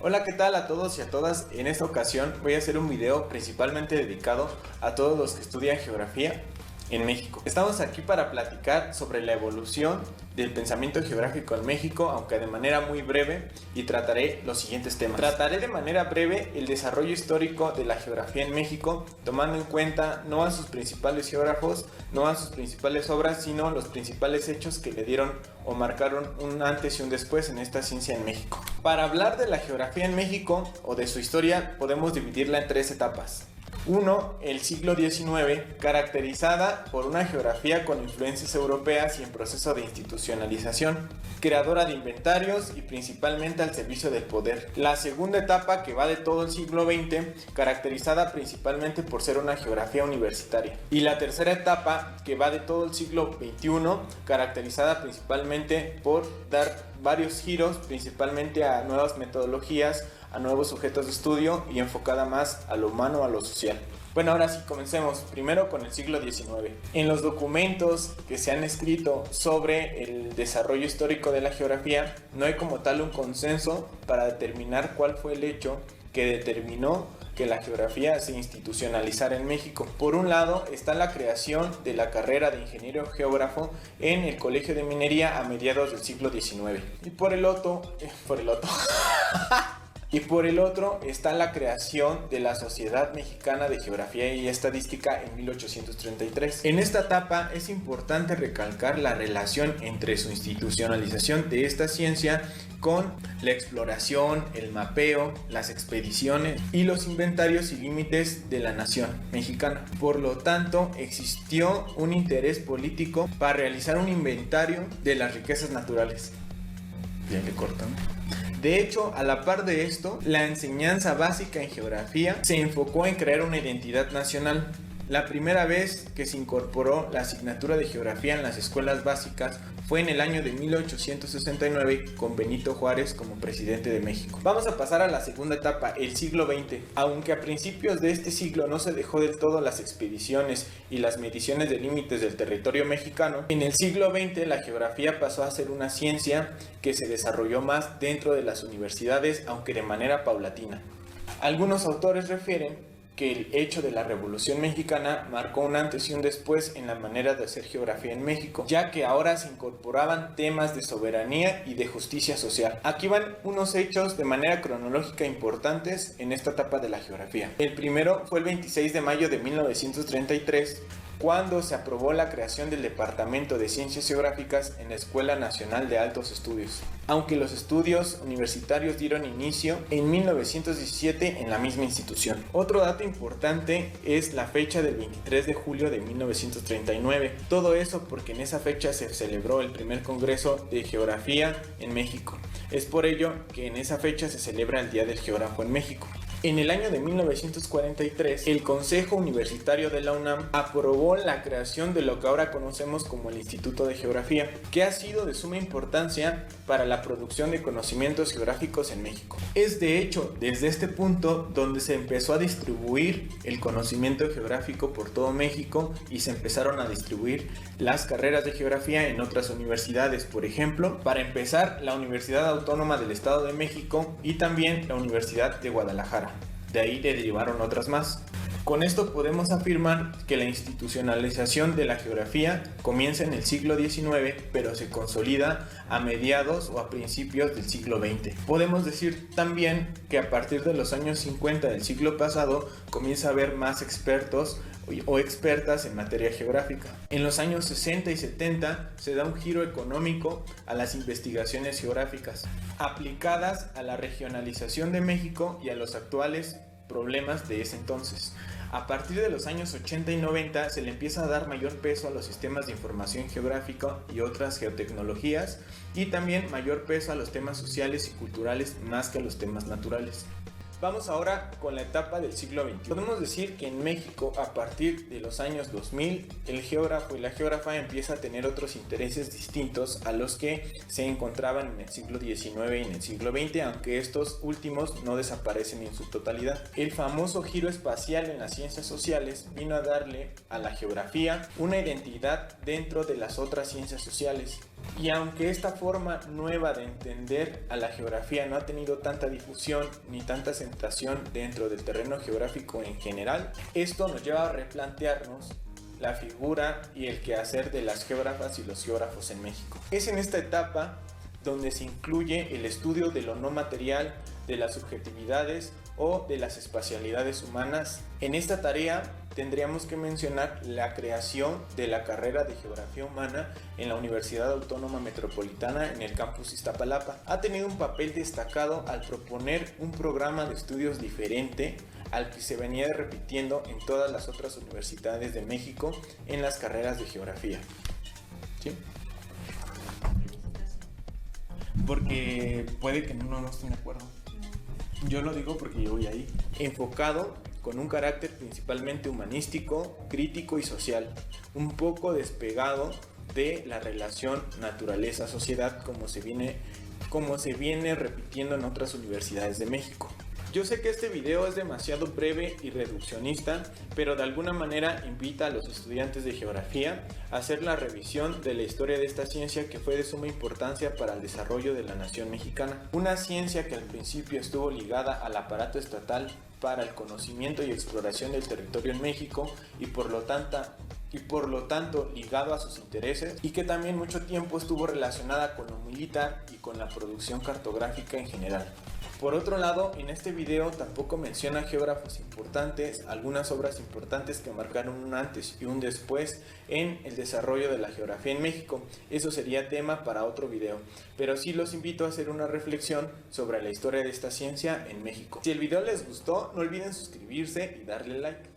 Hola, ¿qué tal a todos y a todas? En esta ocasión voy a hacer un video principalmente dedicado a todos los que estudian geografía en México. Estamos aquí para platicar sobre la evolución del pensamiento geográfico en México, aunque de manera muy breve, y trataré los siguientes temas. Trataré de manera breve el desarrollo histórico de la geografía en México, tomando en cuenta no a sus principales geógrafos, no a sus principales obras, sino los principales hechos que le dieron o marcaron un antes y un después en esta ciencia en México. Para hablar de la geografía en México o de su historia, podemos dividirla en tres etapas. 1. El siglo XIX, caracterizada por una geografía con influencias europeas y en proceso de institucionalización, creadora de inventarios y principalmente al servicio del poder. La segunda etapa, que va de todo el siglo XX, caracterizada principalmente por ser una geografía universitaria. Y la tercera etapa, que va de todo el siglo XXI, caracterizada principalmente por dar varios giros, principalmente a nuevas metodologías, a nuevos sujetos de estudio y enfocada más a lo humano, a lo social. Bueno, ahora sí, comencemos primero con el siglo XIX. En los documentos que se han escrito sobre el desarrollo histórico de la geografía, no hay como tal un consenso para determinar cuál fue el hecho que determinó que la geografía se institucionalizara en México. Por un lado está la creación de la carrera de ingeniero geógrafo en el Colegio de Minería a mediados del siglo XIX. Y por el otro está la creación de la Sociedad Mexicana de Geografía y Estadística en 1833. En esta etapa es importante recalcar la relación entre su institucionalización de esta ciencia con la exploración, el mapeo, las expediciones y los inventarios y límites de la nación mexicana. Por lo tanto, existió un interés político para realizar un inventario de las riquezas naturales. Ya le cortan. De hecho, a la par de esto, la enseñanza básica en geografía se enfocó en crear una identidad nacional. La primera vez que se incorporó la asignatura de geografía en las escuelas básicas fue en el año de 1869 con Benito Juárez como presidente de México. Vamos a pasar a la segunda etapa, el siglo XX. Aunque a principios de este siglo no se dejó del todo las expediciones y las mediciones de límites del territorio mexicano, en el siglo XX la geografía pasó a ser una ciencia que se desarrolló más dentro de las universidades, aunque de manera paulatina. Algunos autores refieren que el hecho de la Revolución Mexicana marcó un antes y un después en la manera de hacer geografía en México, ya que ahora se incorporaban temas de soberanía y de justicia social. Aquí van unos hechos de manera cronológica importantes en esta etapa de la geografía. El primero fue el 26 de mayo de 1933, cuando se aprobó la creación del Departamento de Ciencias Geográficas en la Escuela Nacional de Altos Estudios, aunque los estudios universitarios dieron inicio en 1917 en la misma institución. Otro dato importante es la fecha del 23 de julio de 1939. Todo eso porque en esa fecha se celebró el primer Congreso de Geografía en México. Es por ello que en esa fecha se celebra el Día del Geógrafo en México. En el año de 1943, el Consejo Universitario de la UNAM aprobó la creación de lo que ahora conocemos como el Instituto de Geografía, que ha sido de suma importancia para la producción de conocimientos geográficos en México. Es de hecho desde este punto donde se empezó a distribuir el conocimiento geográfico por todo México y se empezaron a distribuir las carreras de geografía en otras universidades. Por ejemplo, para empezar, la Universidad Autónoma del Estado de México y también la Universidad de Guadalajara. De ahí derivaron otras más. Con esto podemos afirmar que la institucionalización de la geografía comienza en el siglo XIX, pero se consolida a mediados o a principios del siglo XX. Podemos decir también que a partir de los años 50 del siglo pasado comienza a haber más expertos o expertas en materia geográfica. En los años 60 y 70 se da un giro económico a las investigaciones geográficas, aplicadas a la regionalización de México y a los actuales problemas de ese entonces. A partir de los años 80 y 90 se le empieza a dar mayor peso a los sistemas de información geográfica y otras geotecnologías, y también mayor peso a los temas sociales y culturales más que a los temas naturales. Vamos ahora con la etapa del siglo XXI. Podemos decir que en México, a partir de los años 2000, el geógrafo y la geógrafa empieza a tener otros intereses distintos a los que se encontraban en el siglo XIX y en el siglo XX, aunque estos últimos no desaparecen en su totalidad. El famoso giro espacial en las ciencias sociales vino a darle a la geografía una identidad dentro de las otras ciencias sociales. Y aunque esta forma nueva de entender a la geografía no ha tenido tanta difusión ni tanta aceptación dentro del terreno geográfico en general, esto nos lleva a replantearnos la figura y el quehacer de las geógrafas y los geógrafos en México. Es en esta etapa donde se incluye el estudio de lo no material, de las subjetividades o de las espacialidades humanas. En esta tarea tendríamos que mencionar la creación de la carrera de Geografía Humana en la Universidad Autónoma Metropolitana en el campus Iztapalapa. Ha tenido un papel destacado al proponer un programa de estudios diferente al que se venía repitiendo en todas las otras universidades de México en las carreras de geografía. ¿Sí? Porque puede que no esté de acuerdo. Yo lo digo porque yo voy ahí. Enfocado con un carácter principalmente humanístico, crítico y social, un poco despegado de la relación naturaleza-sociedad como se viene repitiendo en otras universidades de México. Yo sé que este video es demasiado breve y reduccionista, pero de alguna manera invita a los estudiantes de geografía a hacer la revisión de la historia de esta ciencia que fue de suma importancia para el desarrollo de la nación mexicana. Una ciencia que al principio estuvo ligada al aparato estatal para el conocimiento y exploración del territorio en México y por lo tanto ligado a sus intereses, y que también mucho tiempo estuvo relacionada con lo militar y con la producción cartográfica en general. Por otro lado, en este video tampoco menciona geógrafos importantes, algunas obras importantes que marcaron un antes y un después en el desarrollo de la geografía en México. Eso sería tema para otro video, pero sí los invito a hacer una reflexión sobre la historia de esta ciencia en México. Si el video les gustó, no olviden suscribirse y darle like.